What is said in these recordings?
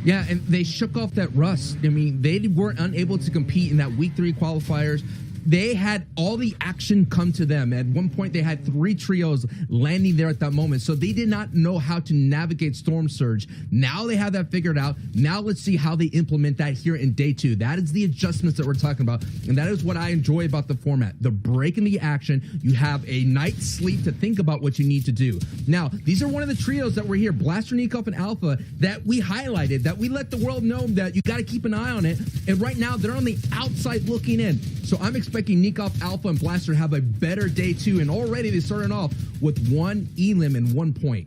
Yeah, and they shook off that rust. I mean, they weren't unable to compete in that week 3 qualifiers. They had all the action come to them. At one point, they had 3 trios landing there at that moment. So they did not know how to navigate Storm Surge. Now they have that figured out. Now let's see how they implement that here in day 2. That is the adjustments that we're talking about. And that is what I enjoy about the format. The break in the action. You have a night's sleep to think about what you need to do. Now, these are one of the trios that were here, Blaster, Nikov, and Alpha, that we highlighted, that we let the world know that you got to keep an eye on it. And right now, they're on the outside looking in. So I'm expecting Nikov, Alpha, and Blaster have a better day 2, and already they started off with 1 elim and 1 point.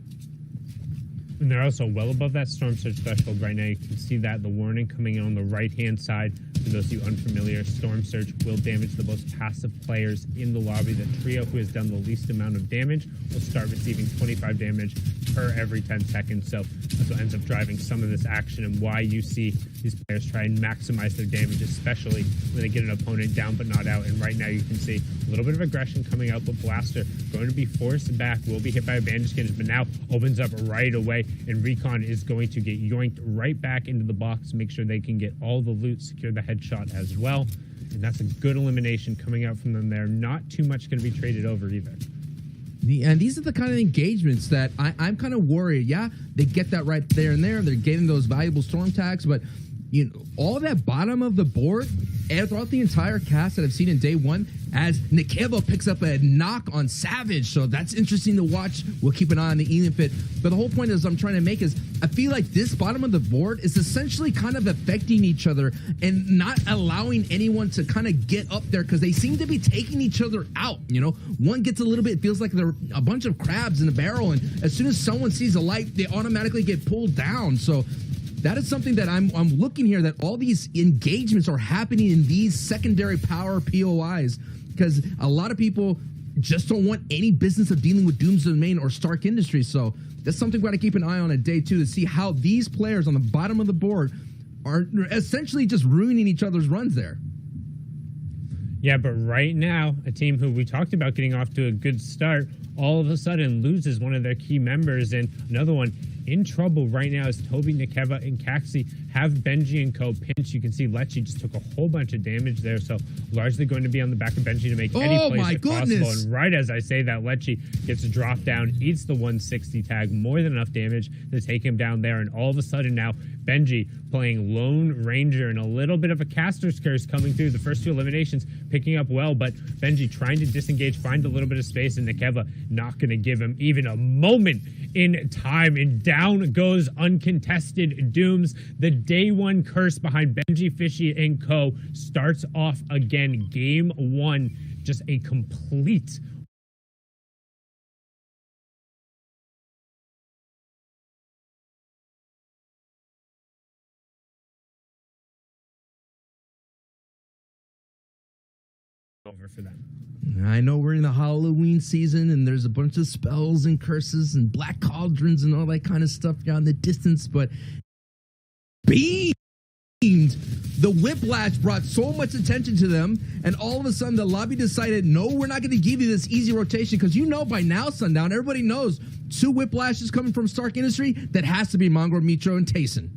And they're also well above that Storm Surge threshold right now. You can see that the warning coming in on the right-hand side. For those of you unfamiliar, Storm Surge will damage the most passive players in the lobby. The trio who has done the least amount of damage will start receiving 25 damage per every 10 seconds. So that's what ends up driving some of this action and why you see these players try and maximize their damage, especially when they get an opponent down but not out. And right now you can see a little bit of aggression coming out, but Blaster going to be forced back, will be hit by a bandage cannon, but now opens up right away, and Recon is going to get yoinked right back into the box to make sure they can get all the loot, secure the headshot as well. And that's a good elimination coming out from them there. Not too much going to be traded over either. And these are the kind of engagements that I'm kind of worried. Yeah, they get that right there and there. They're getting those valuable storm tags, but you know, all that bottom of the board and throughout the entire cast that I've seen in day 1, as Nikeva picks up a knock on Savage. So that's interesting to watch. We'll keep an eye on the Elim pit. But the whole point is I'm trying to make is I feel like this bottom of the board is essentially kind of affecting each other and not allowing anyone to kind of get up there because they seem to be taking each other out. You know, one gets a little bit, it feels like they're a bunch of crabs in a barrel. And as soon as someone sees a light, they automatically get pulled down. So that is something that I'm looking here, that all these engagements are happening in these secondary power POIs because a lot of people just don't want any business of dealing with Doom's Domain or Stark Industries. So that's something we're going to keep an eye on at day 2 to see how these players on the bottom of the board are essentially just ruining each other's runs there. Yeah, but right now, a team who we talked about getting off to a good start, all of a sudden loses one of their key members, and another one in trouble right now is Toby, Nikeva, and Caxi have Benji and Co. pinch. You can see Lecce just took a whole bunch of damage there, so largely going to be on the back of Benji to make any plays possible. And right as I say that, Lecce gets dropped down, eats the 160 tag, more than enough damage to take him down there, and all of a sudden now Benji playing Lone Ranger and a little bit of a caster's curse coming through the first 2 eliminations, picking up well, but Benji trying to disengage, find a little bit of space, and Nikeva not going to give him even a moment in time, and down goes uncontested Dooms. The day 1 curse behind Benji, Fishy, and Co. starts off again. Game 1, just a complete over for them. I know we're in the Halloween season and there's a bunch of spells and curses and black cauldrons and all that kind of stuff down in the distance, but the whiplash brought so much attention to them, and all of a sudden the lobby decided, no, we're not going to give you this easy rotation, because you know by now, Sundown, everybody knows 2 whiplashes coming from Stark Industry, that has to be Mongrel, Mitro, and Tayson.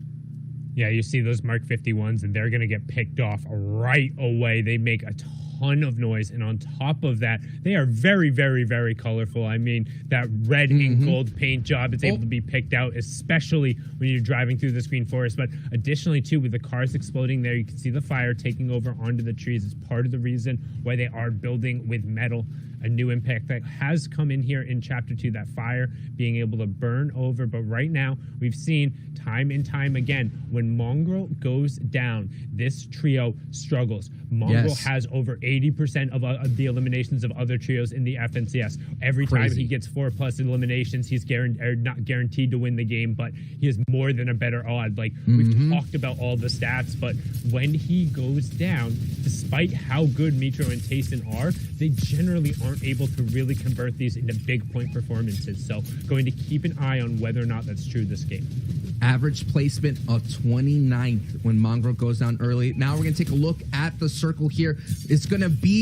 Yeah, you see those Mark 51s, and they're going to get picked off right away. They make a ton of noise, and on top of that, they are very, very, very colorful. I mean, that red and gold paint job is able to be picked out, especially when you're driving through the Green Forest. But additionally, too, with the cars exploding there, you can see the fire taking over onto the trees. It's part of the reason why they are building with metal. A new impact that has come in here in Chapter 2, that fire being able to burn over. But right now, we've seen time and time again, when Mongrel goes down, this trio struggles. Mongrel has over 80% of the eliminations of other trios in the FNCS. Every time he gets 4+ eliminations, he's not guaranteed to win the game, but he has more than a better odd. Like, we've talked about all the stats, but when he goes down, despite how good Mitro and Tayson are, they generally aren't aren't able to really convert these into big point performances. So going to keep an eye on whether or not that's true this game. Average placement of 29th when Mongrel goes down early. Now we're going to take a look at the circle here. It's going to be,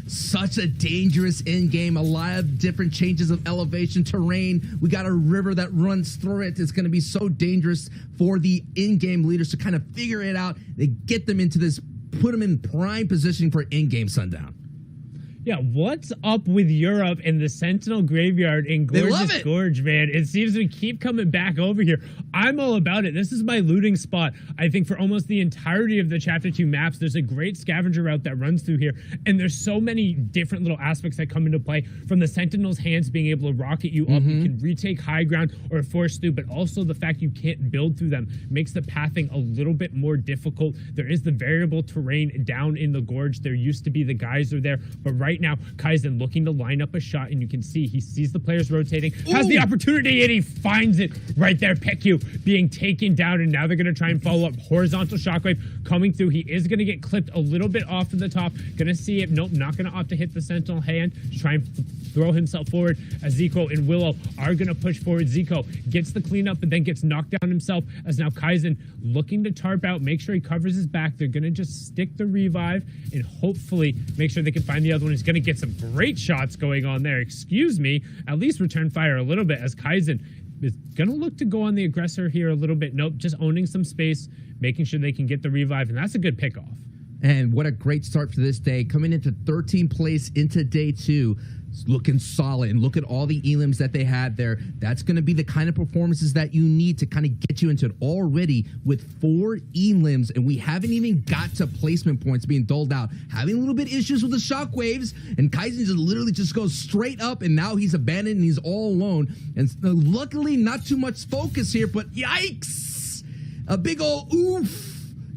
such a dangerous end game. A lot of different changes of elevation, terrain. We got a river that runs through it. It's going to be so dangerous for the in-game leaders to kind of figure it out. They get them into this, put them in prime positioning for in-game Sundown. Yeah, what's up with Europe and the Sentinel Graveyard in Gorgeous Gorge, man? It seems we keep coming back over here. I'm all about it. This is my looting spot. I think for almost the entirety of the Chapter 2 maps, there's a great scavenger route that runs through here, and there's so many different little aspects that come into play, from the Sentinel's hands being able to rocket you up. You can retake high ground or force through, but also the fact you can't build through them makes the pathing a little bit more difficult. There is the variable terrain down in the gorge. There used to be the geyser there, but right now, Kaizen looking to line up a shot, and you can see he sees the players rotating, has the opportunity, and he finds it right there. Peku being taken down, and now they're going to try and follow up. Horizontal shockwave coming through. He is going to get clipped a little bit off to the top. Going to see it. Nope, not going to opt to hit the Sentinel hand. Try and throw himself forward as Zico and Willow are going to push forward. Zico gets the cleanup, but then gets knocked down himself, as now Kaizen looking to tarp out, make sure he covers his back. They're going to just stick the revive and hopefully make sure they can find the other one. He's going to get some great shots going on there. Excuse me. At least return fire a little bit, as Kaizen is going to look to go on the aggressor here a little bit. Nope, just owning some space, making sure they can get the revive, and that's a good pick off. And what a great start for this day. Coming into 13th place into day 2. Looking solid, and look at all the elims that they had there. That's going to be the kind of performances that you need to kind of get you into it already with 4 elims, and we haven't even got to placement points being doled out. Having a little bit issues with the shockwaves, and Kaizen just literally just goes straight up, and now he's abandoned and he's all alone. And luckily, not too much focus here, but yikes! A big old oof!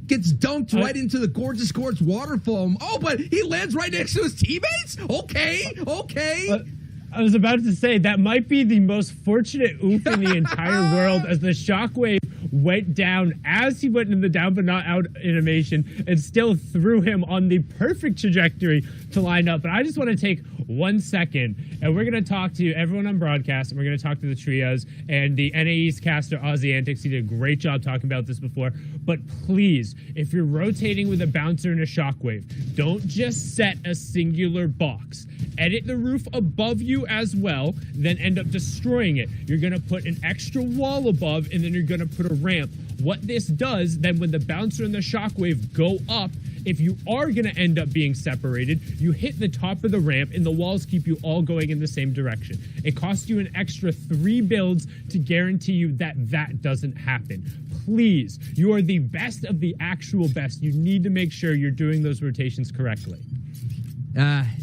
Gets dunked right into the Gorgeous Gorge waterfall. Oh, but he lands right next to his teammates? Okay. I was about to say, that might be the most fortunate oof in the entire world, as the shockwave went down as he went in the down but not out animation and still threw him on the perfect trajectory to line up. But I just want to take 1 second, and we're going to talk to everyone on broadcast, and we're going to talk to the trios and the NAE's caster, Aussie Antics. He did a great job talking about this before. But please, if you're rotating with a bouncer and a shockwave, don't just set a singular box. Edit the roof above you as well, then end up destroying it. You're going to put an extra wall above, and then you're going to put a ramp. What this does, then when the bouncer and the shockwave go up, if you are going to end up being separated, you hit the top of the ramp, and the walls keep you all going in the same direction. It costs you an extra 3 builds to guarantee you that that doesn't happen. Please, you are the best of the actual best. You need to make sure you're doing those rotations correctly.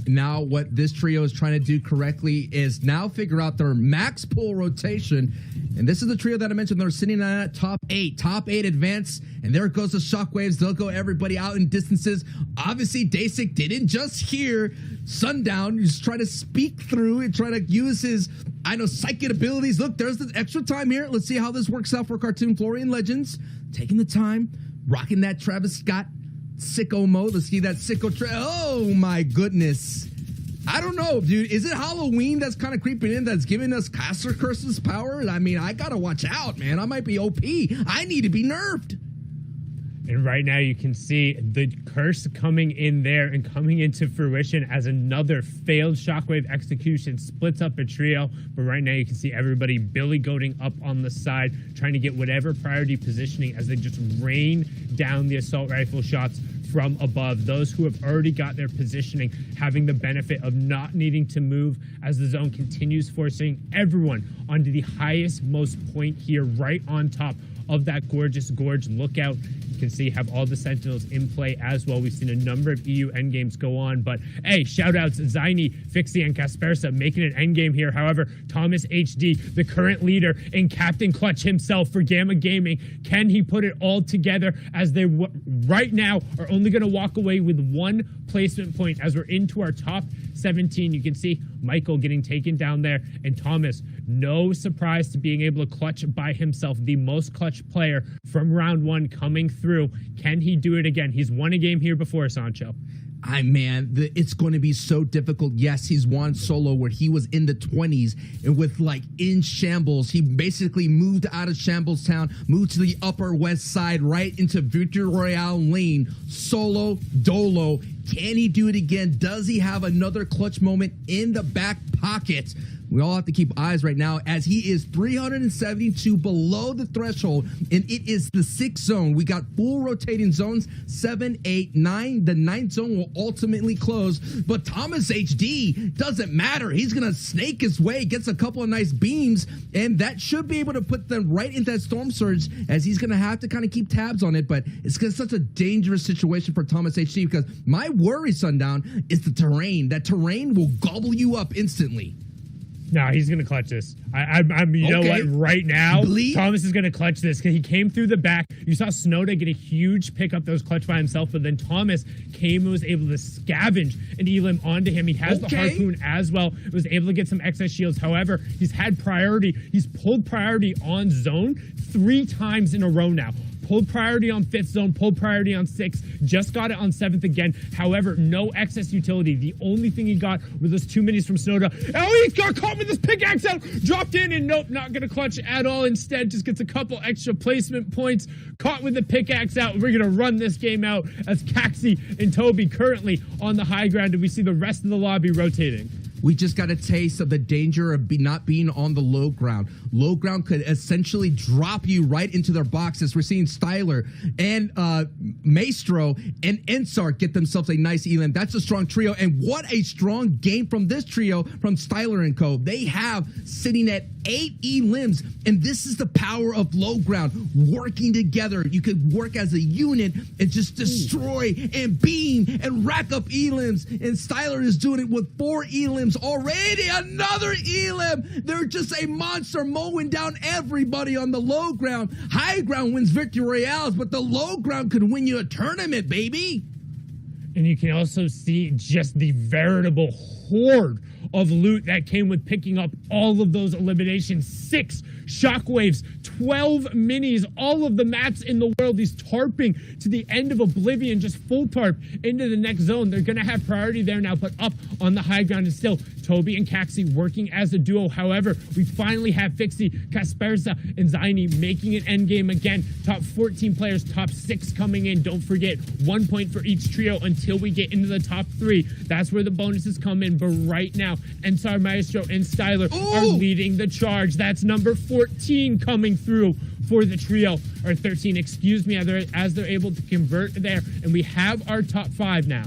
Now what this trio is trying to do correctly is now figure out their max pull rotation. And this is the trio that I mentioned. They're sitting at top 8 advance. And there goes the shockwaves. They'll go everybody out in distances. Obviously, Dasik didn't just hear Sundown. He's trying to speak through and try to use his, psychic abilities. Look, there's the extra time here. Let's see how this works out for Cartoon Florian Legends. Taking the time, rocking that Travis Scott sicko mode. Let's see that sicko. Oh my goodness. I don't know, dude. Is it Halloween that's kind of creeping in that's giving us caster curses power? I mean, I gotta watch out, man. I might be OP. I need to be nerfed. And right now you can see the curse coming in there and coming into fruition as another failed shockwave execution splits up a trio. But right now you can see everybody billy goating up on the side, trying to get whatever priority positioning as they just rain down the assault rifle shots from above. Those who have already got their positioning having the benefit of not needing to move as the zone continues forcing everyone onto the highest most point here right on top of that Gorgeous Gorge lookout. You can see have all the Sentinels in play as well. We've seen a number of EU endgames go on, but hey, shoutouts Zaini, Fixie, and Kaspersa making an endgame here. However, Thomas HD, the current leader and Captain Clutch himself for Gamma Gaming, can he put it all together as they right now are only going to walk away with 1 placement point as we're into our top 17. You can see Michael getting taken down there, and Thomas, no surprise to being able to clutch by himself, the most clutch player from round 1 coming through. Can he do it again? He's won a game here before, Sancho. It's going to be so difficult. Yes, he's won solo where he was in the 20s and with like in shambles. He basically moved out of Shambles Town, moved to the Upper West Side, right into Victory Royale lane, solo, dolo. Can he do it again? Does he have another clutch moment in the back pocket? We all have to keep eyes right now as he is 372 below the threshold, and it is the 6th zone. We got full rotating zones, 7, 8, 9. The 9th zone will ultimately close, but Thomas HD doesn't matter. He's going to snake his way, gets a couple of nice beams, and that should be able to put them right into that storm surge as he's going to have to kind of keep tabs on it, but it's such a dangerous situation for Thomas HD because my worry, Sundown, is the terrain. That terrain will gobble you up instantly. No, he's going to clutch this. You know what? Right now, Thomas is going to clutch this because he came through the back. You saw Snowda get a huge pickup that was clutch by himself, but then Thomas came and was able to scavenge an Elim onto him. He has the harpoon as well. Was able to get some excess shields. However, he's had priority. He's pulled priority on zone 3 times in a row now. Pulled priority on 5th zone, pulled priority on 6th, just got it on 7th again. However, no excess utility. The only thing he got were those 2 minis from Snowda. Oh, he got caught with his pickaxe out, dropped in, and nope, not going to clutch at all. Instead, just gets a couple extra placement points, caught with the pickaxe out. We're going to run this game out as Caxi and Toby currently on the high ground, and we see the rest of the lobby rotating. We just got a taste of the danger of not being on the low ground. Low ground could essentially drop you right into their boxes. We're seeing Styler and Maestro and Ensar get themselves a nice elim. That's a strong trio, and what a strong game from this trio from Styler and Co. They have sitting at 8 elims, and this is the power of low ground working together. You could work as a unit and just destroy and beam and rack up elims, and Styler is doing it with 4 elims already. Another elim. They're just a monster mowing down everybody on the low ground. High ground wins victory royales, but the low ground could win you a tournament, baby. And you can also see just the veritable horde of loot that came with picking up all of those eliminations. 6 shockwaves, 12 minis, all of the mats in the world. He's tarping to the end of Oblivion, just full tarp into the next zone. They're going to have priority there now, but up on the high ground is still Toby and Caxi working as a duo. However, we finally have Fixie, Kasperza, and Zaini making an endgame again. Top 14 players, top 6 coming in. Don't forget, 1 point for each trio until we get into the top 3. That's where the bonuses come in. But right now, Ensar, Maestro, and Styler are leading the charge. That's number 14 coming through for the trio, or 13, excuse me, as they're able to convert there. And we have our top 5 now.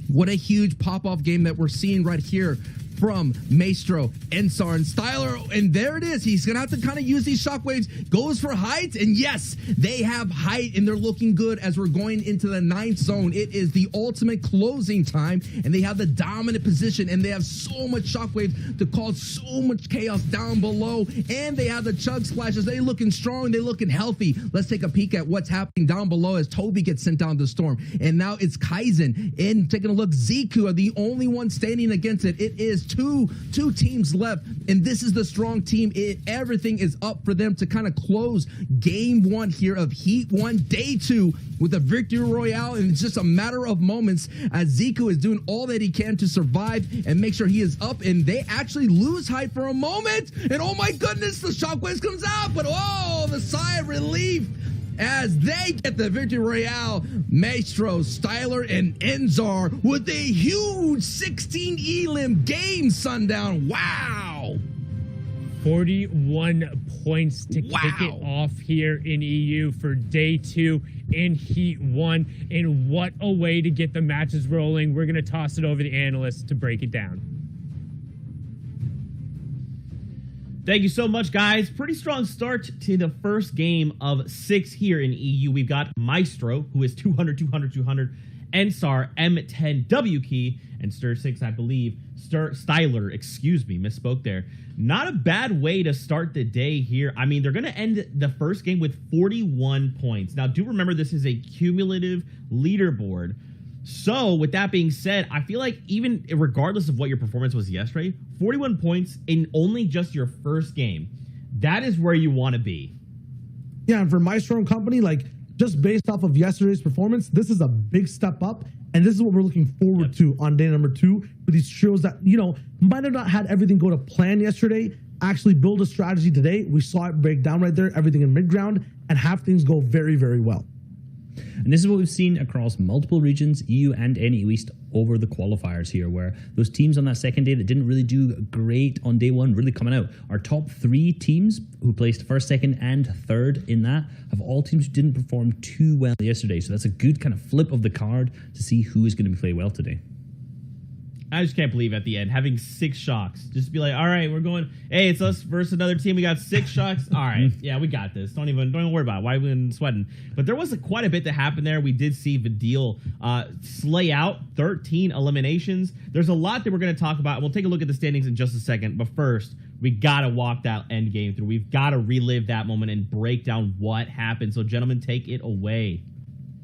What a huge pop-off game that we're seeing right here from Maestro, Ensar, and Styler. And there it is. He's going to have to kind of use these shockwaves. Goes for height. And yes, they have height, and they're looking good as we're going into the 9th zone. It is the ultimate closing time, and they have the dominant position, and they have so much shockwaves to cause so much chaos down below. And they have the chug splashes. They looking strong. They looking healthy. Let's take a peek at what's happening down below as Toby gets sent down the storm. And now it's Kaizen. And taking a look, Ziku are the only one standing against it. It is two teams left, and this is the strong team. Everything is up for them to kind of close game 1 here of Heat 1, day 2 with a victory royale, and it's just a matter of moments as Ziku is doing all that he can to survive and make sure he is up, and they actually lose height for a moment, and oh my goodness, the shockwaves comes out, but oh, the sigh of relief as they get the victory royale. Maestro, Styler, and Enzar with a huge 16 elim game, Sundown. Wow. 41 points to kick it off here in EU for day 2 in Heat 1. And what a way to get the matches rolling. We're going to toss it over to the analysts to break it down. Thank you so much, guys. Pretty strong start to the first game of 6 here in EU. We've got Maestro, who is 200, 200, 200. Ensar, M10, W key, and Stir 6, I believe. Styler, excuse me, misspoke there. Not a bad way to start the day here. I mean, they're going to end the first game with 41 points. Now, do remember this is a cumulative leaderboard. So, with that being said, I feel like even regardless of what your performance was yesterday, 41 points in only just your first game, that is where you want to be. Yeah, and for Maestro and company, like, just based off of yesterday's performance, this is a big step up. And this is what we're looking forward to on day number 2 for these trios that, might have not had everything go to plan yesterday, actually build a strategy today. We saw it break down right there, everything in mid-ground, and have things go very, very well. And this is what we've seen across multiple regions, EU and NE East, over the qualifiers here, where those teams on that second day that didn't really do great on day 1 really coming out. Our top 3 teams who placed first, second, and third in that have all teams who didn't perform too well yesterday. So that's a good kind of flip of the card to see who is going to be playing well today. I just can't believe at the end having 6 shocks. Just be like, all right, we're going. Hey, it's us versus another team. We got 6 shocks. All right, yeah, we got this. Don't even worry about it. Why are we even sweating? But there was quite a bit that happened there. We did see Vidil slay out 13 eliminations. There's a lot that we're going to talk about. We'll take a look at the standings in just a second. But first, we got to walk that end game through. We've got to relive that moment and break down what happened. So, gentlemen, take it away.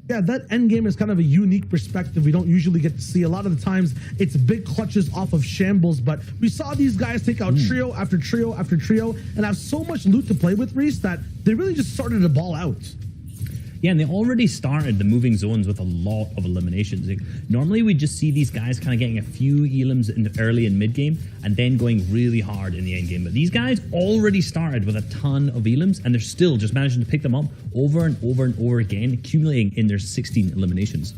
Yeah, that end game is kind of a unique perspective we don't usually get to see. A lot of the times, it's big clutches off of shambles, but we saw these guys take out trio after trio after trio and have so much loot to play with, Reese, that they really just started to ball out. Yeah, and they already started the moving zones with a lot of eliminations. Like, normally we just see these guys kind of getting a few elims in the early and mid game and then going really hard in the end game. But these guys already started with a ton of elims and they're still just managing to pick them up over and over and over again, accumulating in their 16 eliminations.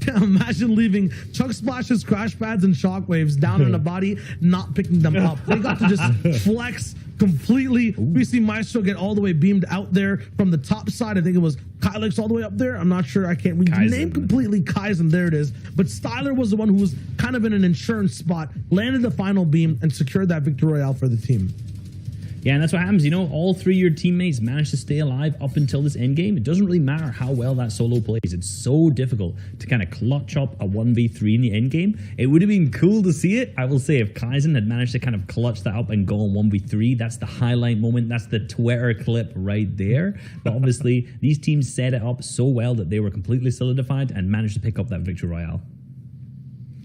Imagine leaving Chug Splashes, Crash Pads, and Shockwaves down in the body, not picking them up. They got to just flex completely. We see Maestro get all the way beamed out there from the top side. I think it was Kylix all the way up there. I'm not sure. I can't read the name completely. Kaizen, there it is. But Styler was the one who was kind of in an insurance spot, landed the final beam, and secured that victory royale for the team. Yeah, and that's what happens. All 3 of your teammates managed to stay alive up until this end game. It doesn't really matter how well that solo plays. It's so difficult to kind of clutch up a 1v3 in the end game. It would have been cool to see it, I will say, if Kaizen had managed to kind of clutch that up and go on 1v3. That's the highlight moment. That's the Twitter clip right there. But obviously, these teams set it up so well that they were completely solidified and managed to pick up that victory royale.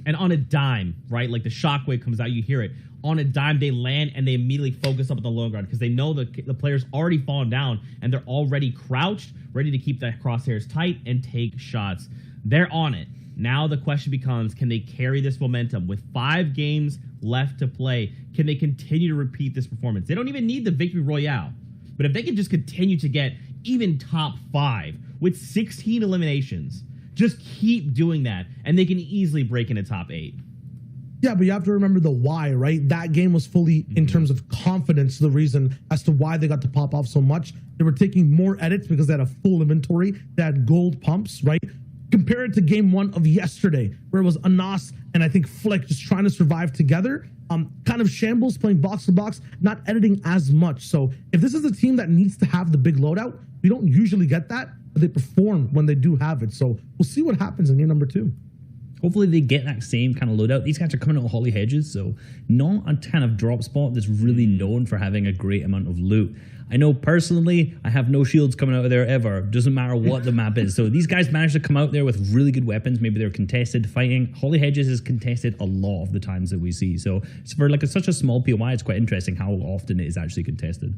And on a dime, right? Like the shockwave comes out, you hear it. On a dime, they land and they immediately focus up at the low ground because they know the player's already fallen down and they're already crouched, ready to keep the crosshairs tight and take shots. They're on it. Now the question becomes, can they carry this momentum? With 5 games left to play, can they continue to repeat this performance? They don't even need the victory royale. But if they can just continue to get even top 5 with 16 eliminations, just keep doing that, and they can easily break into top 8. Yeah, but you have to remember the why, right? That game was fully, in terms of confidence, the reason as to why they got to pop off so much. They were taking more edits because they had a full inventory. They had gold pumps, right? Compare it to game 1 of yesterday, where it was Anas and I think Flick just trying to survive together. Kind of shambles, playing box to box, not editing as much. So if this is a team that needs to have the big loadout, we don't usually get that, but they perform when they do have it. So we'll see what happens in game number 2. Hopefully they get that same kind of loadout. These guys are coming out of Holly Hedges, so not a kind of drop spot that's really known for having a great amount of loot. I know personally, I have no shields coming out of there ever. Doesn't matter what the map is. So these guys managed to come out there with really good weapons. Maybe they're contested fighting. Holly Hedges is contested a lot of the times that we see. So it's for such a small POI, it's quite interesting how often it is actually contested.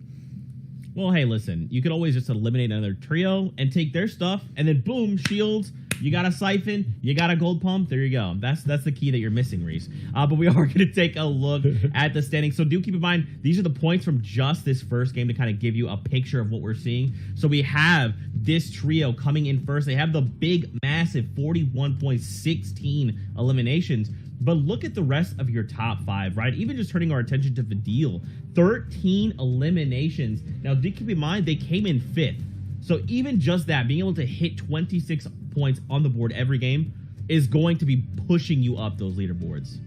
Well, hey, listen, you could always just eliminate another trio and take their stuff, and then boom, shields. You got a siphon, you got a gold pump. There you go. That's the key that you're missing, Reese. But we are going to take a look at the standings. So do keep in mind, these are the points from just this first game to kind of give you a picture of what we're seeing. So we have this trio coming in first. They have the big, massive 41.16 eliminations. But look at the rest of your top 5, right? Even just turning our attention to Vidil, 13 eliminations. Now, do keep in mind, they came in 5th. So even just that, being able to hit 26 points on the board every game is going to be pushing you up those leaderboards.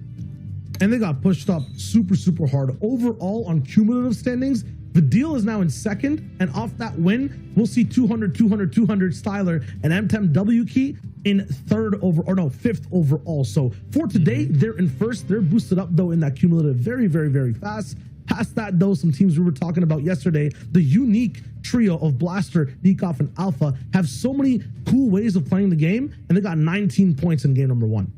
And they got pushed up super, super hard. Overall, on cumulative standings, Vidil is now in 2nd, and off that win, we'll see 200, 200, 200 Styler and M10 W Key in 5th overall. So for today, they're in 1st. They're boosted up, though, in that cumulative very, very, very fast. Past that, though, some teams we were talking about yesterday, the unique trio of Blaster, Nikov, and Alpha have so many cool ways of playing the game, and they got 19 points in game number 1.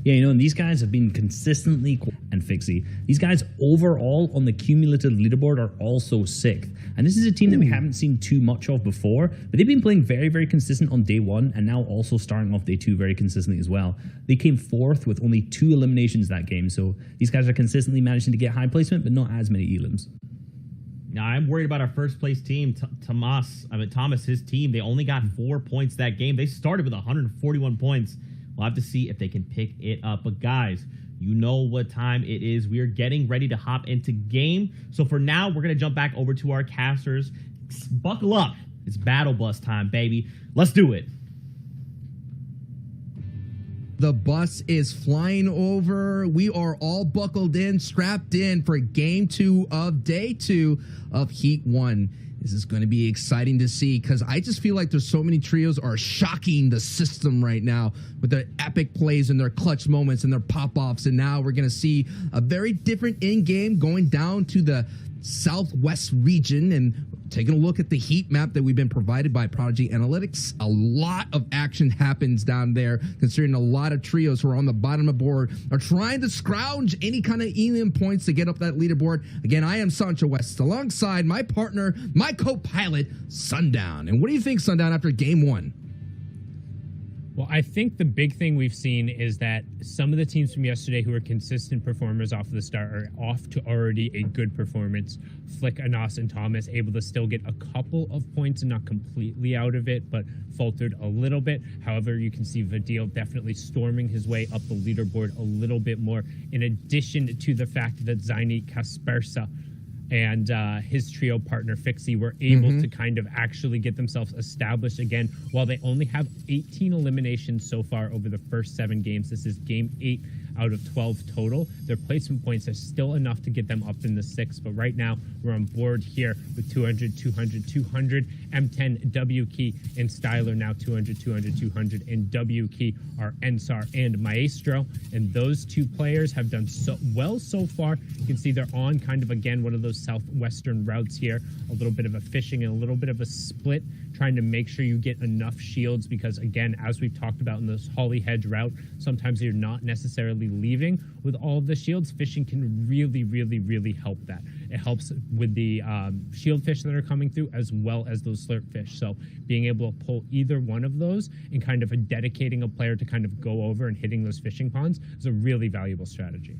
Yeah, you know, and these guys have been consistently, and Fixie, these guys overall on the cumulative leaderboard are also 6th. And this is a team that we haven't seen too much of before, but they've been playing very, very consistent on day 1 and now also starting off day 2 very consistently as well. They came 4th with only 2 eliminations that game, so these guys are consistently managing to get high placement, but not as many elims. Now, I'm worried about our first place team, Thomas, his team. They only got 4 points that game. They started with 141 points. We'll have to see if they can pick it up. But guys, you know what time it is. We are getting ready to hop into game. So for now, we're going to jump back over to our casters. Buckle up. It's battle bus time, baby. Let's do it. The bus is flying over. We are all buckled in, strapped in for game 2 of day 2 of Heat 1. This is going to be exciting to see because I just feel like there's so many trios are shocking the system right now with their epic plays and their clutch moments and their pop-offs. And now we're going to see a very different in-game going down to the Southwest region and taking a look at the heat map that we've been provided by Prodigy Analytics. A lot of action happens down there, considering a lot of trios who are on the bottom of the board are trying to scrounge any kind of elim points to get up that leaderboard. Again, I am Sancho West alongside my partner, my co-pilot, Sundown. And what do you think, Sundown, after game 1? Well, I think the big thing we've seen is that some of the teams from yesterday who were consistent performers off of the start are off to already a good performance. Flick, Anas, and Thomas able to still get a couple of points and not completely out of it, but faltered a little bit. However, you can see Vadil definitely storming his way up the leaderboard a little bit more, in addition to the fact that Zaini Kaspersa and his trio partner Fixie were able to kind of actually get themselves established again. While they only have 18 eliminations so far over the first 7 games, this is game 8 out of 12 total. Their placement points are still enough to get them up in the 6, but right now we're on board here with 200, 200, 200, M10, W key, and Styler now 200, 200, 200, and W key are Ensar and Maestro, and those 2 players have done so well so far. You can see they're on kind of, again, one of those southwestern routes here, a little bit of a fishing and a little bit of a split, trying to make sure you get enough shields because, again, as we've talked about in this Holly Hedge route, sometimes you're not necessarily leaving with all of the shields. Fishing can really, really, really help that. It helps with the shield fish that are coming through as well as those slurp fish. So being able to pull either one of those and kind of dedicating a player to kind of go over and hitting those fishing ponds is a really valuable strategy.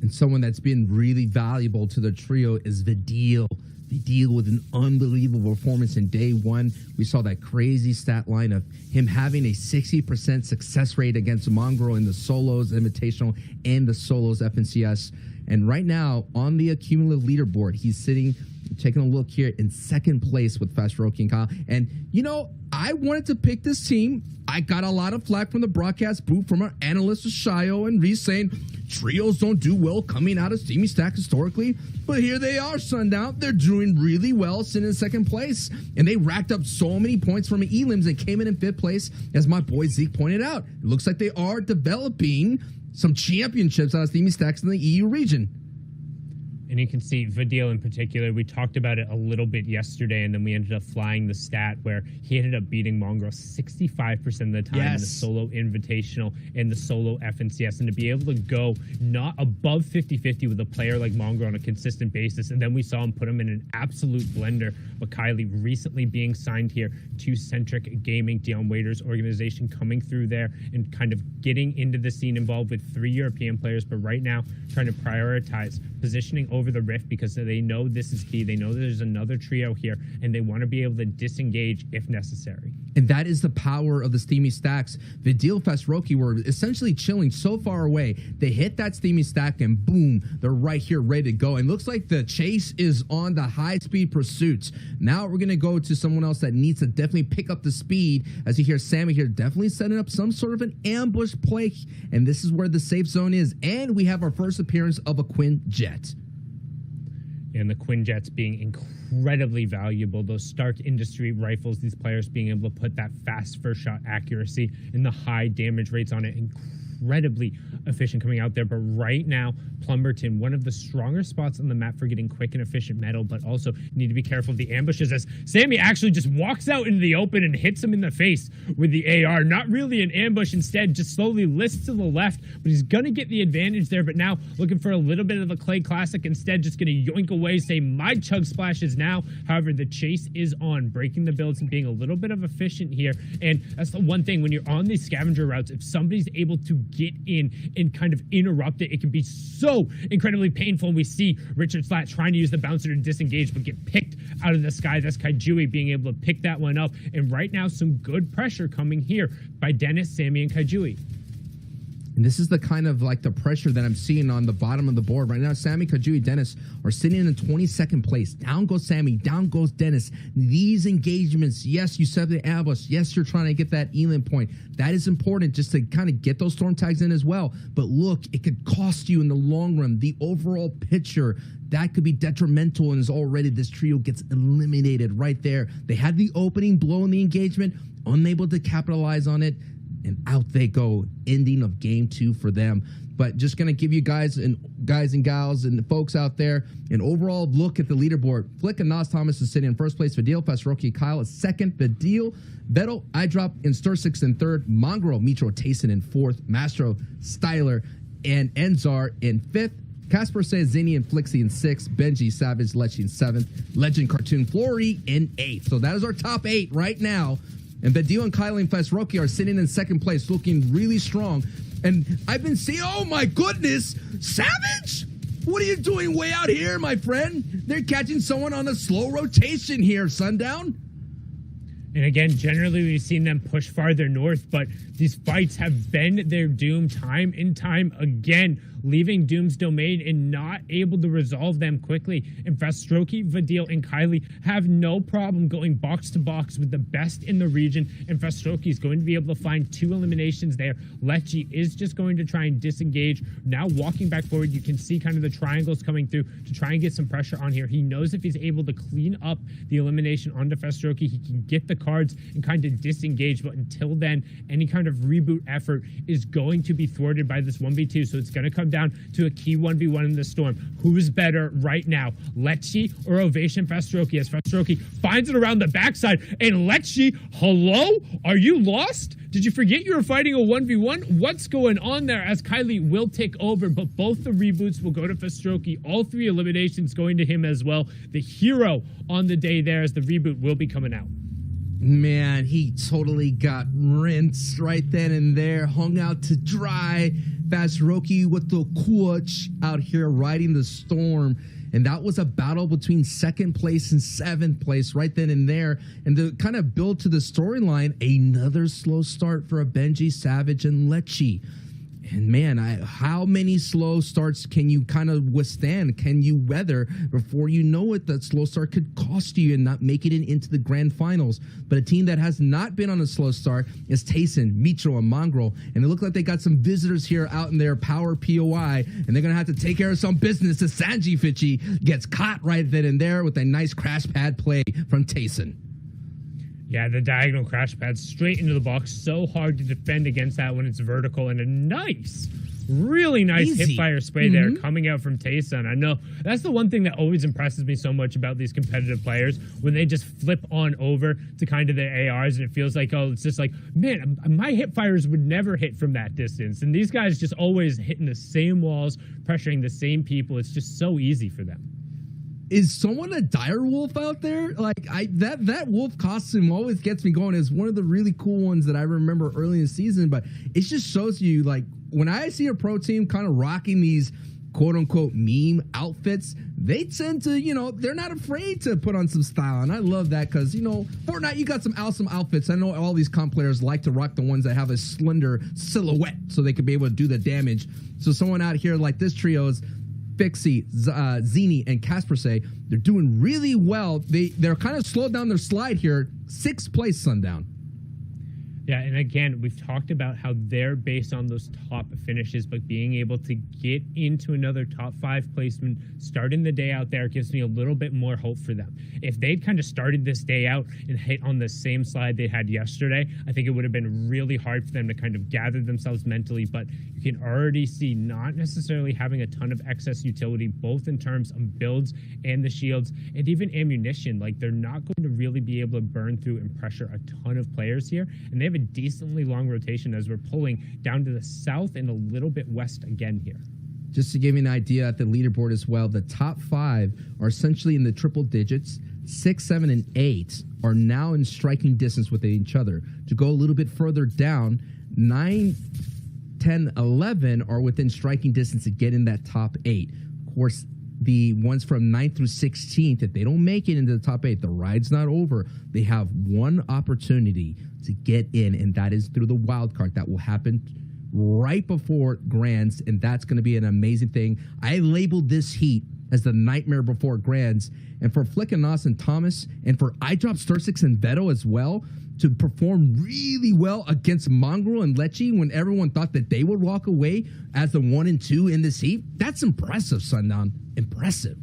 And someone that's been really valuable to the trio is Vadil. Vadil with an unbelievable performance in day 1. We saw that crazy stat line of him having a 60% success rate against Mongrel in the solos invitational and the solos FNCS. And right now on the cumulative leaderboard, he's sitting, taking a look here in 2nd place with Fast Roki and Kyle. And, you know, I wanted to pick this team. I got a lot of flack from the broadcast booth from our analysts, Shayo and Reese, saying trios don't do well coming out of Steamy Stack historically. But here they are, Sundown. They're doing really well, sitting in 2nd place. And they racked up so many points from elims and came in 5th place, as my boy Zeke pointed out. It looks like they are developing some championships out of Steamy Stacks in the EU region. And you can see Vadil in particular, we talked about it a little bit yesterday, and then we ended up flying the stat where he ended up beating Mongrel 65% of the time in the solo invitational and the solo FNCS. And to be able to go not above 50-50 with a player like Mongrel on a consistent basis, and then we saw him put him in an absolute blender. But Kylie recently being signed here to Centric Gaming, Dion Waiter's organization, coming through there and kind of getting into the scene, involved with 3 European players, but right now trying to prioritize positioning over the Rift because they know this is key. They know there's another trio here, and they want to be able to disengage if necessary. And that is the power of the Steamy Stacks. Vidil Fasroki were essentially chilling so far away. They hit that Steamy Stack and boom, they're right here ready to go. And looks like the chase is on the high-speed pursuits. Now we're going to go to someone else that needs to definitely pick up the speed. As you hear Sammy here definitely setting up some sort of an ambush play. And this is where the safe zone is. And we have our first appearance of a Quinjet. And the Quinjets being incredibly valuable. Those Stark Industry rifles, these players being able to put that fast first shot accuracy and the high damage rates on it incredibly efficient coming out there. But right now, Plumberton, one of the stronger spots on the map for getting quick and efficient metal, but also you need to be careful of the ambushes as Sammy actually just walks out into the open and hits him in the face with the AR. Not really an ambush, instead just slowly lists to the left, but he's gonna get the advantage there. But now looking for a little bit of the Clay Classic, instead just gonna yoink away, say my chug splashes now. However, the chase is on, breaking the builds and being a little bit of efficient here. And that's the one thing when you're on these scavenger routes, if somebody's able to get in and kind of interrupt it, it can be so incredibly painful. And we see Richard Slat trying to use the bouncer to disengage, but get picked out of the sky. That's Kaijui being able to pick that one up. And right now, some good pressure coming here by Dennis, Sammy, and Kaijui. And this is the kind of like the pressure that I'm seeing on the bottom of the board right now. Sammy, Kaijui, Dennis are sitting in 22nd place. Down goes Sammy, down goes Dennis. These engagements, yes, you set the ambush. Yes, you're trying to get that Elin point. That is important just to kind of get those storm tags in as well. But look, it could cost you in the long run. The overall picture, that could be detrimental, and is already this trio gets eliminated right there. They had the opening blow in the engagement, unable to capitalize on it. And out they go, ending of game 2 for them. But just gonna give you guys and gals and the folks out there an overall look at the leaderboard. Flick and Nas Thomas is sitting in first place. Fadil, Pasroki, Kyle is second. Fadil, Vettel, iDrop, and Stursix in third. Mongrel, Mitro, Tayson in fourth. Mastro, Styler, and Enzar in fifth. Casper says Zini and Flixie in sixth. Benji, Savage, Lechy in seventh. Legend, Cartoon, Flory in eighth. So that is our top 8 right now. And Badil and Kyle and Fesroki are sitting in second place, looking really strong. And I've been seeing, oh my goodness, Savage? What are you doing way out here, my friend? They're catching someone on a slow rotation here, Sundown. And again, generally we've seen them push farther north, but these fights have been their doom time and time again, leaving Doom's domain and not able to resolve them quickly. And Festroki, Vadil, and Kylie have no problem going box to box with the best in the region, and Festroki is going to be able to find 2 eliminations there. Lechy is just going to try and disengage. Now walking back forward, you can see kind of the triangles coming through to try and get some pressure on here. He knows if he's able to clean up the elimination onto Festroki, he can get the cards and kind of disengage, but until then, any kind of reboot effort is going to be thwarted by this 1v2, so it's going to come down to a key 1v1 in the storm. Who's better right now, Lechy or Ovation Festroki? As Festroki finds it around the backside, and Lechy, hello? Are you lost? Did you forget you were fighting a 1v1? What's going on there? As Kylie will take over, but both the reboots will go to Festroki. All 3 eliminations going to him as well. The hero on the day there, as the reboot will be coming out. Man, he totally got rinsed right then and there, hung out to dry. Fasroki with the coach out here riding the storm. And that was a battle between second place and 7th place right then and there. And to kind of build to the storyline, another slow start for a Benji, Savage, and Lechy. And man, how many slow starts can you kind of withstand? Can you weather before you know it? That slow start could cost you and not make it into the grand finals. But a team that has not been on a slow start is Tayson, Mitro, and Mongrel. And it looked like they got some visitors here out in their power POI, and they're going to have to take care of some business as Sanji Fichi gets caught right then and there with a nice crash pad play from Tayson. Yeah, the diagonal crash pad straight into the box. So hard to defend against that when it's vertical. And a nice, really nice hip fire spray there coming out from Tayson. I know that's the one thing that always impresses me so much about these competitive players, when they just flip on over to kind of their ARs and it feels like, oh, it's just like, man, my hip fires would never hit from that distance. And these guys just always hitting the same walls, pressuring the same people. It's just so easy for them. Is someone a dire wolf out there? Like that wolf costume always gets me going. It's one of the really cool ones that I remember early in the season, but it just shows you, like, when I see a pro team kind of rocking these quote unquote meme outfits, they tend to, they're not afraid to put on some style. And I love that because, Fortnite, you got some awesome outfits. I know all these comp players like to rock the ones that have a slender silhouette so they could be able to do the damage. So someone out here like this trio is Fixie, Zini, and Casper say they're doing really well. They're kind of slowed down their slide here. 6th place, Sundown. Yeah, and again, we've talked about how they're based on those top finishes, but being able to get into another top 5 placement, starting the day out there, gives me a little bit more hope for them. If they'd kind of started this day out and hit on the same slide they had yesterday, I think it would have been really hard for them to kind of gather themselves mentally, but you can already see not necessarily having a ton of excess utility, both in terms of builds and the shields, and even ammunition. Like, they're not going to really be able to burn through and pressure a ton of players here, and they have a decently long rotation as we're pulling down to the south and a little bit west again here. Just to give you an idea at the leaderboard as well, the top 5 are essentially in the triple digits. 6, 7, and 8 are now in striking distance with each other. To go a little bit further down, 9, 10, 11 are within striking distance to get in that top 8. Of course, the ones from 9th through 16th, if they don't make it into the top 8, the ride's not over. They have one opportunity to get in, and that is through the wild card. That will happen right before Grands, and that's going to be an amazing thing. I labeled this heat as the nightmare before Grands, and for Flick and Austin Thomas, and for iDrop, Stursix, and Vetto as well, to perform really well against Mongrel and Lecce when everyone thought that they would walk away as the 1 and 2 in this heat. That's impressive, Sundown. Impressive.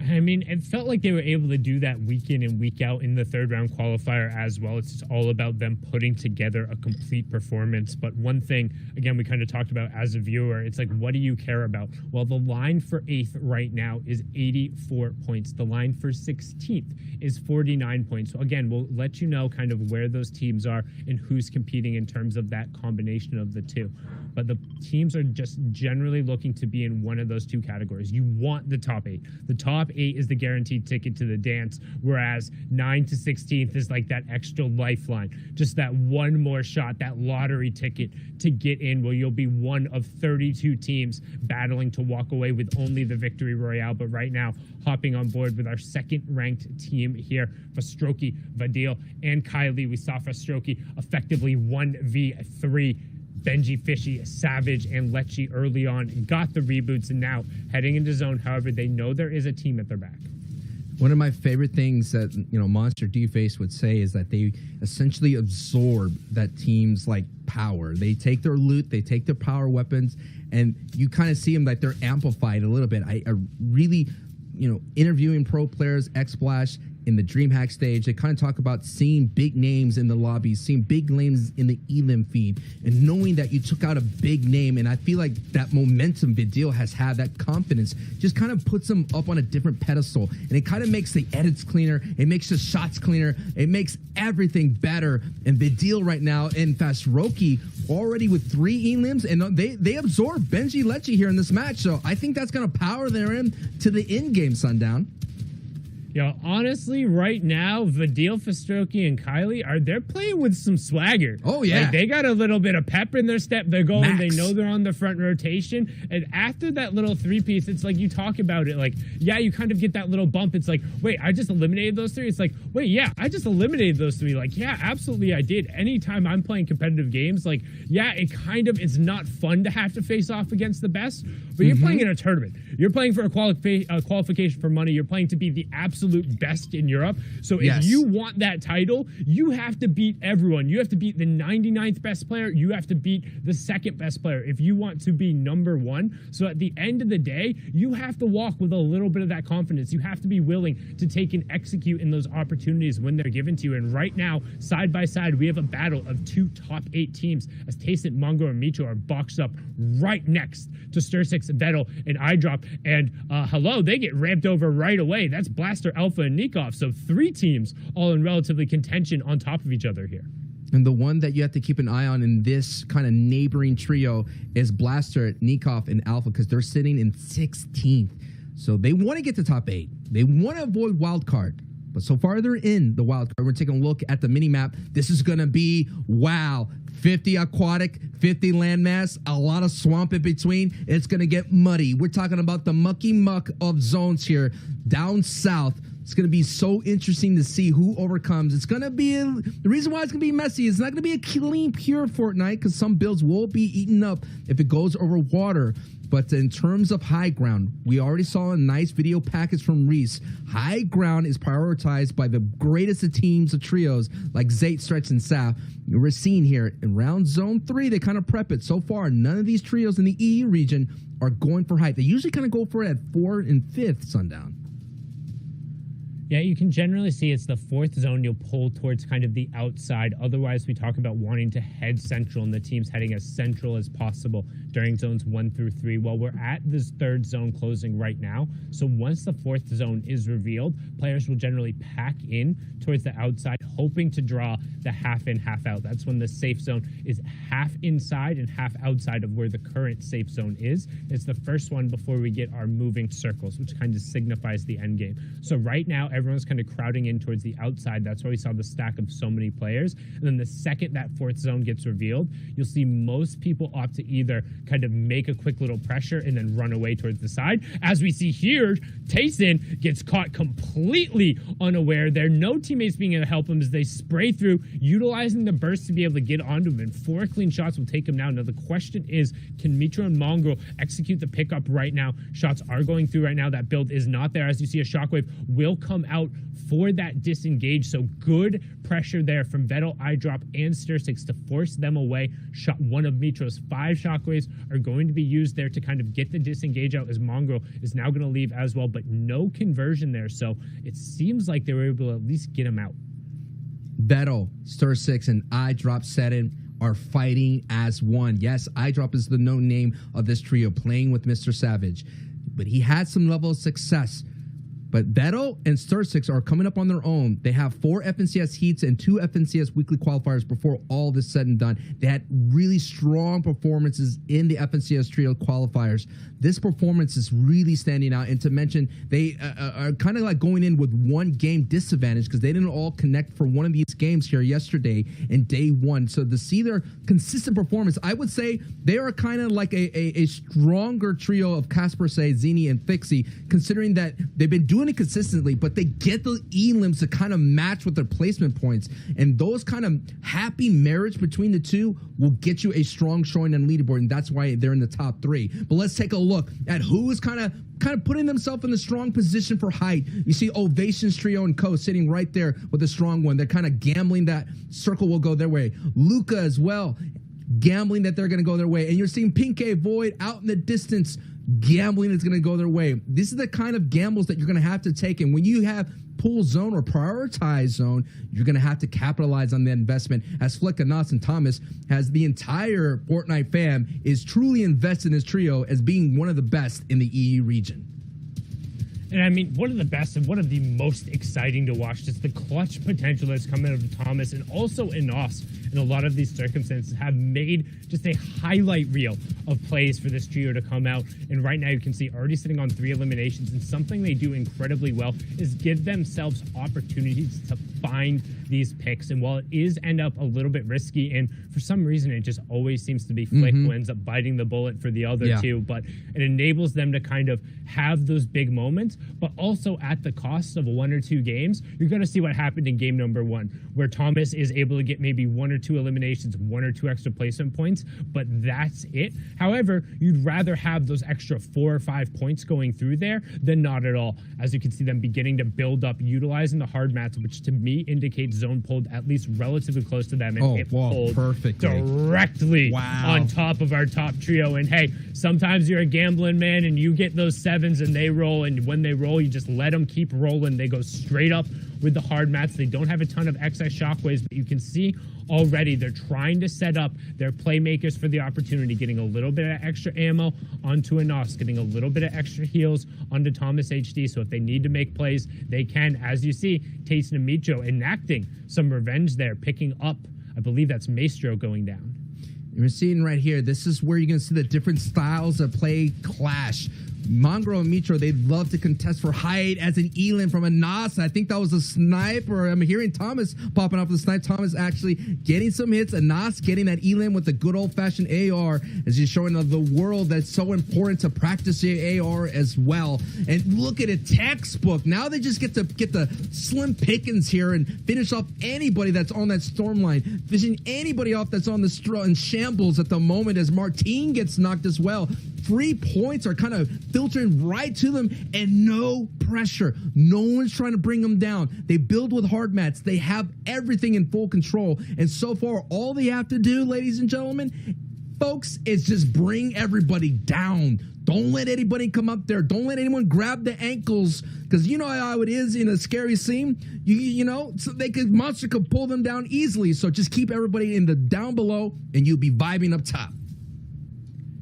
I mean, it felt like they were able to do that week in and week out in the third round qualifier as well. It's just all about them putting together a complete performance. But one thing, again, we kind of talked about as a viewer, it's like, what do you care about? Well, the line for 8th right now is 84 points. The line for 16th is 49 points. So again, we'll let you know kind of where those teams are and who's competing in terms of that combination of the two. But the teams are just generally looking to be in one of those two categories. You want the top 8. The top 8 is the guaranteed ticket to the dance, whereas 9 to 16th is like that extra lifeline, just that one more shot, that lottery ticket to get in, where you'll be one of 32 teams battling to walk away with only the victory royale. But right now, hopping on board with our second ranked team here, Fastroki, Vadil, and Kylie. We saw Fastroki effectively 1v3 Benji, Fishy, Savage, and Lecce early on, got the reboots, and now heading into zone. However, they know there is a team at their back. One of my favorite things that, Monster D-Face would say is that they essentially absorb that team's like power. They take their loot, they take their power weapons, and you kind of see them like they're amplified a little bit. I really, interviewing pro players, X-Splash, in the DreamHack stage, they kind of talk about seeing big names in the lobbies, seeing big names in the elim feed, and knowing that you took out a big name. And I feel like that momentum Vidil has had, that confidence, just kind of puts them up on a different pedestal. And it kind of makes the edits cleaner. It makes the shots cleaner. It makes everything better. And Vidil right now in Fastroki already with 3 elims, and they absorb Benji Lecce here in this match. So I think that's going to power their end to the end game, Sundown. Yo, honestly, right now, Vadil, Fastroki, and Kylie they're playing with some swagger. Oh, yeah. Like, they got a little bit of pep in their step. They're going, Max. They know they're on the front rotation. And after that little 3-piece, it's like, you talk about it, like, yeah, you kind of get that little bump. It's like, wait, I just eliminated those 3? It's like, wait, yeah, I just eliminated those 3. Like, yeah, absolutely, I did. Anytime I'm playing competitive games, like, yeah, it's not fun to have to face off against the best, but you're playing in a tournament. You're playing for a qualification for money. You're playing to be the absolute best in Europe. So if you want that title, you have to beat everyone. You have to beat the 99th best player. You have to beat the 2nd best player if you want to be number 1. So at the end of the day, you have to walk with a little bit of that confidence. You have to be willing to take and execute in those opportunities when they're given to you. And right now, side by side, we have a battle of 2 top 8 teams, as Tacent, Mongo, and Micho are boxed up right next to Stursix, Vettel, and iDrop. And hello, they get ramped over right away. That's Blaster, Alpha, and Nikov. So 3 teams all in relatively contention on top of each other here. And the one that you have to keep an eye on in this kind of neighboring trio is Blaster, Nikov, and Alpha, because they're sitting in 16th. So they want to get to top 8. They want to avoid wild card. But so far they're in the wild card. We're taking a look at the mini map. This is going to be, wow, 50 aquatic, 50 landmass, a lot of swamp in between. It's going to get muddy. We're talking about the mucky muck of zones here down south. It's going to be so interesting to see who overcomes. It's going to be, the reason why it's going to be messy, it's not going to be a clean, pure Fortnite, because some builds will be eaten up if it goes over water. But in terms of high ground, we already saw a nice video package from Reese. High ground is prioritized by the greatest of teams of trios like Zayt, Stretch, and Saf. We're seeing here in round zone 3, they kind of prep it. So far, none of these trios in the EU region are going for height. They usually kind of go for it at 4th and 5th Sundown. Yeah, you can generally see it's the 4th zone you'll pull towards kind of the outside. Otherwise, we talk about wanting to head central and the team's heading as central as possible during zones 1 through 3. Well, we're at this 3rd zone closing right now. So once the 4th zone is revealed, players will generally pack in towards the outside, hoping to draw the half in, half out. That's when the safe zone is half inside and half outside of where the current safe zone is. It's the first one before we get our moving circles, which kind of signifies the end game. So right now, everyone's kind of crowding in towards the outside. That's why we saw the stack of so many players. And then the second that 4th zone gets revealed, you'll see most people opt to either kind of make a quick little pressure and then run away towards the side. As we see here, Tayson gets caught completely unaware there. No teammates being able to help him as they spray through, utilizing the burst to be able to get onto him. And 4 clean shots will take him down. Now the question is, can Mitro and Mongrel execute the pickup right now? Shots are going through right now. That build is not there. As you see, a shockwave will come out for that disengage. So good pressure there from Vettel, iDrop, and Stursix to force them away. One of Mitro's 5 shockwaves are going to be used there to kind of get the disengage out, as Mongrel is now going to leave as well, but no conversion there. So it seems like they were able to at least get him out. Vettel, Stursix, and iDrop Setting are fighting as one. Yes, iDrop is the known name of this trio, playing with Mr. Savage, but he had some level of success. But Vettel and Stursix are coming up on their own. They have 4 FNCS heats and 2 FNCS weekly qualifiers before all this said and done. They had really strong performances in the FNCS trio qualifiers. This performance is really standing out. And to mention, they are kind of like going in with 1 game disadvantage because they didn't all connect for one of these games here yesterday in day 1. So to see their consistent performance, I would say they are kind of like a stronger trio of Casper, Say, Zini, and Fixie, considering that they've been doing it consistently, but they get the elims to kind of match with their placement points, and those kind of happy marriage between the two will get you a strong showing on leaderboard, and that's why they're in the top 3. But let's take a look at who is kind of putting themselves in a strong position for height. You see Ovations Trio and Co sitting right there with a strong one. They're kind of gambling that circle will go their way. Luca as well, gambling that they're going to go their way, and you're seeing Pinke Void out in the distance, gambling is going to go their way. This is the kind of gambles that you're going to have to take. And when you have pool zone or prioritize zone, you're going to have to capitalize on that investment. As Flick, Anas, and Thomas has the entire Fortnite fam is truly invested in this trio as being one of the best in the EU region. And I mean, one of the best and one of the most exciting to watch is the clutch potential that's coming out of Thomas, and also Enos in a lot of these circumstances have made just a highlight reel of plays for this trio to come out. And right now you can see already sitting on 3 eliminations, and something they do incredibly well is give themselves opportunities to find these picks. And while it is end up a little bit risky, and for some reason it just always seems to be Flick who ends up biting the bullet for the other two, but it enables them to kind of have those big moments, but also at the cost of 1 or 2 games. You're going to see what happened in game number 1, where Thomas is able to get maybe 1 or 2 eliminations, 1 or 2 extra placement points, but that's it. However, you'd rather have those extra 4 or 5 points going through there than not at all. As you can see them beginning to build up, utilizing the hard mats, which to me indicates zone pulled at least relatively close to them, and it pulled perfectly directly on top of our top trio. And hey, sometimes you're a gambling man and you get those 7s and they roll, and when they roll, you just let them keep rolling. They go straight up with the hard mats. They don't have a ton of XI shockwaves, but you can see already they're trying to set up their playmakers for the opportunity, getting a little bit of extra ammo onto Enos, getting a little bit of extra heals onto Thomas HD, so if they need to make plays, they can. As you see, Tayson and Micho enacting some revenge there, picking up, I believe that's Maestro going down. You're seeing right here, this is where you're going to see the different styles of play clash. Mongrel and Mitro, they love to contest for height as an Elan from a Nas. I think that was a sniper. I'm hearing Thomas popping off the snipe. Thomas actually getting some hits. A Nas getting that Elan with the good old-fashioned AR as he's showing the world that's so important to practice the AR as well. And look at it, textbook. Now they just get to get the slim pickings here and finish off anybody that's on that storm line. Finishing anybody off that's on the in shambles at the moment as Martine gets knocked as well. free points are kind of filtering right to them, and no pressure. No one's trying to bring them down. They build with hard mats. They have everything in full control. And so far, all they have to do, ladies and gentlemen, folks, is just bring everybody down. Don't let anybody come up there. Don't let anyone grab the ankles, because you know how it is in a scary scene. You know, so Monster could pull them down easily. So just keep everybody in the down below, and you'll be vibing up top.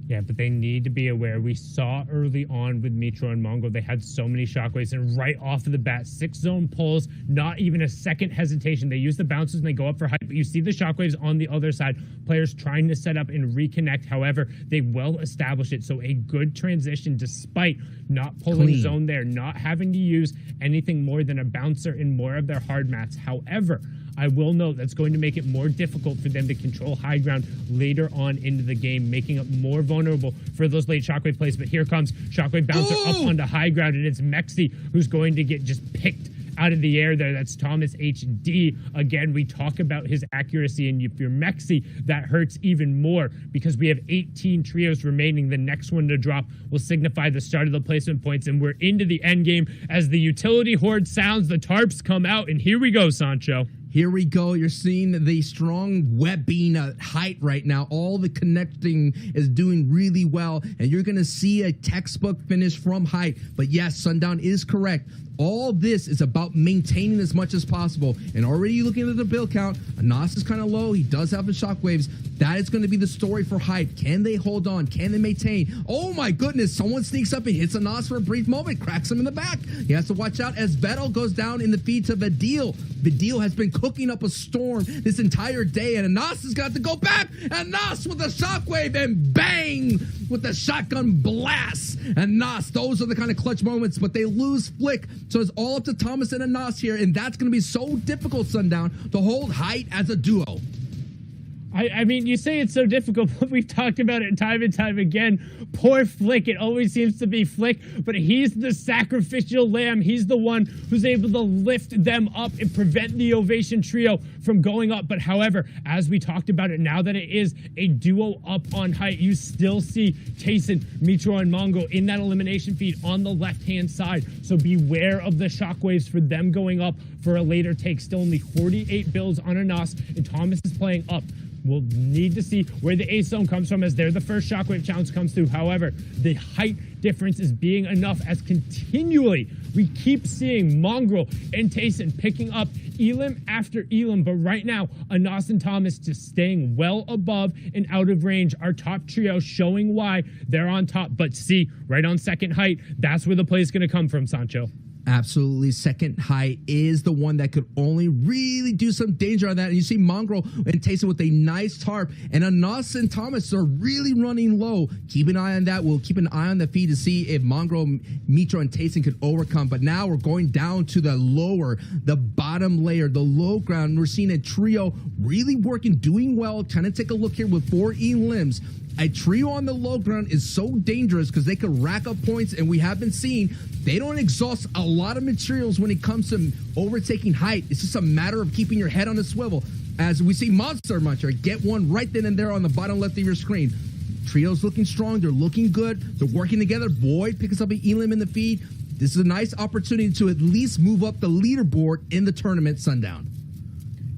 Yeah, but they need to be aware. We saw early on with Mitro and Mongo, they had so many shockwaves, and right off of the bat, 6-zone pulls, not even a second hesitation. They use the bounces and they go up for height, but you see the shockwaves on the other side, players trying to set up and reconnect. However, they well establish it, so a good transition despite not pulling Clean. zone there, not having to use anything more than a bouncer and more of their hard mats. However, I will note that's going to make it more difficult for them to control high ground later on into the game, making it more vulnerable for those late shockwave plays. But here comes shockwave bouncer up onto high ground, and it's Mexi who's going to get just picked out of the air there. That's Thomas HD. Again, we talk about his accuracy, and if you're Mexi, that hurts even more because we have 18 trios remaining. The next one to drop will signify the start of the placement points, and we're into the end game as the utility horde sounds, the tarps come out, and here we go, Sancho. Here we go. You're seeing the strong webbing at height right now. All the connecting is doing really well, and you're going to see a textbook finish from height. But yes, Sundown is correct. All this is about maintaining as much as possible. And already looking at the build count, Anas is kind of low. He does have the shockwaves. That is going to be the story for height. Can they hold on? Can they maintain? Oh my goodness, someone sneaks up and hits Anas for a brief moment, cracks him in the back. He has to watch out as Vettel goes down in the feed to Vidil. Vidil has been cooking up a storm this entire day, and Anas has got to go back. Anas with a shockwave, and bang with the shotgun blast. Anas, those are the kind of clutch moments, but they lose Flick. So it's all up to Thomas and Anas here, and that's going to be so difficult, Sundown, to hold height as a duo. I mean, you say it's so difficult, but we've talked about it time and time again. Poor Flick. It always seems to be Flick, but he's the sacrificial lamb. He's the one who's able to lift them up and prevent the Ovation Trio from going up. But however, as we talked about it, now that it is a duo up on height, you still see Tayson, Mitro, and Mongo in that elimination feed on the left-hand side. So beware of the shockwaves for them going up for a later take. Still only 48 builds on Anas, and Thomas is playing up. We'll need to see where the ace zone comes from as they're the first shockwave challenge comes through. However, the height difference is being enough as continually we keep seeing Mongrel and Tayson picking up Elim after Elim. But right now, Anas and Thomas just staying well above and out of range. Our top trio showing why they're on top. But see, right on second height, that's where the play is going to come from, Sancho. Absolutely. Second height is the one that could only really do some danger on that. And you see Mongrel and Tayson with a nice tarp, and Anas and Thomas are really running low. Keep an eye on that. We'll keep an eye on the feed to see if Mongrel, Mitro, and Tayson could overcome. But now we're going down to the lower, the bottom layer, the low ground. We're seeing a trio really working, doing well. Kind of take a look here with 4 limbs. A trio on the low ground is so dangerous because they could rack up points, and we have been seeing they don't exhaust a lot of materials when it comes to overtaking height. It's just a matter of keeping your head on a swivel. As we see Monster Muncher get one right then and there on the bottom left of your screen. Trio's looking strong. They're looking good. They're working together. Boyd picks up an Elim in the feed. This is a nice opportunity to at least move up the leaderboard in the tournament, Sundown.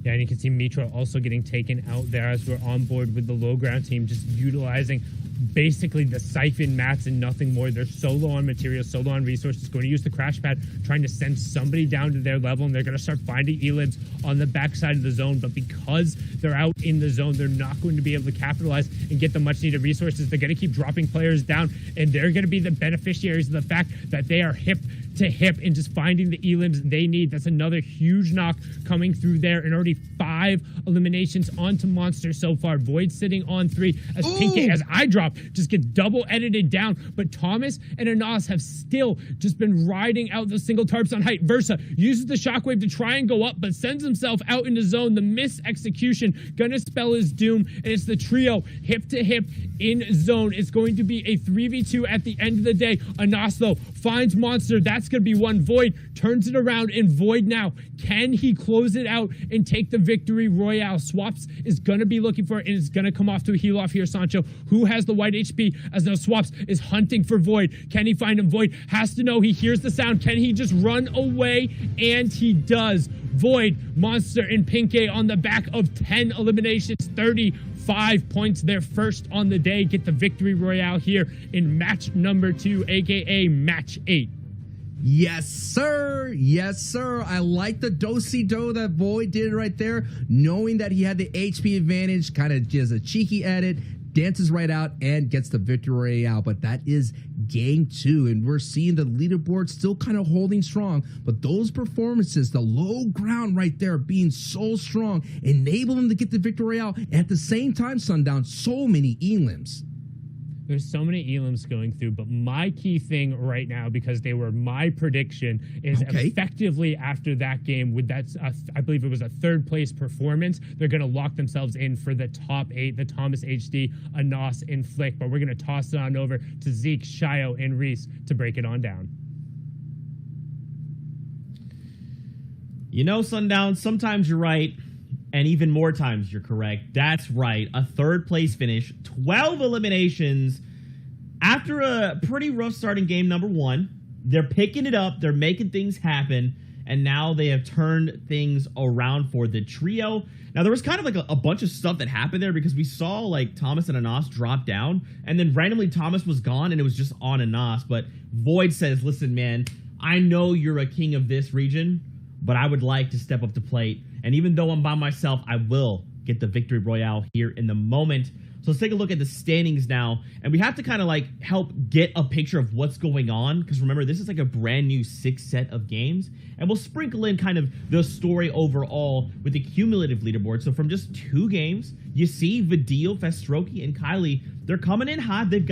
Yeah, and you can see Mitro also getting taken out there as we're on board with the low ground team, just utilizing basically the siphon mats and nothing more. They're so low on materials, so low on resources, going to use the crash pad, trying to send somebody down to their level, and they're going to start finding elims on the backside of the zone. But because they're out in the zone, they're not going to be able to capitalize and get the much needed resources. They're going to keep dropping players down, and they're going to be the beneficiaries of the fact that they are hip to hip and just finding the elims they need. That's another huge knock coming through there, and already 5 eliminations onto Monster so far. Void sitting on 3 as Pinky, as I drop, just get double edited down. But Thomas and Anas have still just been riding out the single tarps on height. Versa uses the shockwave to try and go up, but sends himself out into zone. The miss execution gonna spell his doom, and it's the trio hip to hip in zone. It's going to be a 3v2 at the end of the day. Anas though finds Monster. That's That's going to be one. Void turns it around, and Void now, can he close it out and take the victory royale? Swaps is going to be looking for it, and it's going to come off to a heal off here. Sancho, who has the white HP, as now Swaps is hunting for Void. Can he find him? Void has to know. He hears the sound. Can he just run away? And he does. Void, Monster, and Pinkay on the back of 10 eliminations, 35 points. Their first on the day, get the victory royale here in match number 2, aka match 8. Yes, sir. Yes, sir. I like the do-si-do that Void did right there, knowing that he had the HP advantage, kind of just a cheeky edit, dances right out and gets the victory royale. But that is game 2, and we're seeing the leaderboard still kind of holding strong, but those performances, the low ground right there being so strong, enable them to get the victory royale. And at the same time, Sundown, so many elims. There's so many elims going through, but my key thing right now, because they were my prediction, is effectively after that game, with that, I believe it was a 3rd place performance, they're going to lock themselves in for the top 8, the Thomas HD, Anas, and Flick. But we're going to toss it on over to Zeke, Shio, and Reese to break it on down. You know, Sundown, sometimes you're right, and even more times you're correct. That's right, a 3rd place finish, 12 eliminations. After a pretty rough starting game number 1, they're picking it up, they're making things happen, and now they have turned things around for the trio. Now, there was kind of like a bunch of stuff that happened there, because we saw like Thomas and Anas drop down, and then randomly Thomas was gone, and it was just on Anas. But Void says, listen, man, I know you're a king of this region, but I would like to step up to plate. And even though I'm by myself, I will get the victory royale here in the moment. So let's take a look at the standings now. And we have to kind of like help get a picture of what's going on, because remember, this is like a brand new 6th set of games. And we'll sprinkle in kind of the story overall with the cumulative leaderboard. So from just 2 games, you see Vidil, Festroki, and Kylie, they're coming in hot. They've got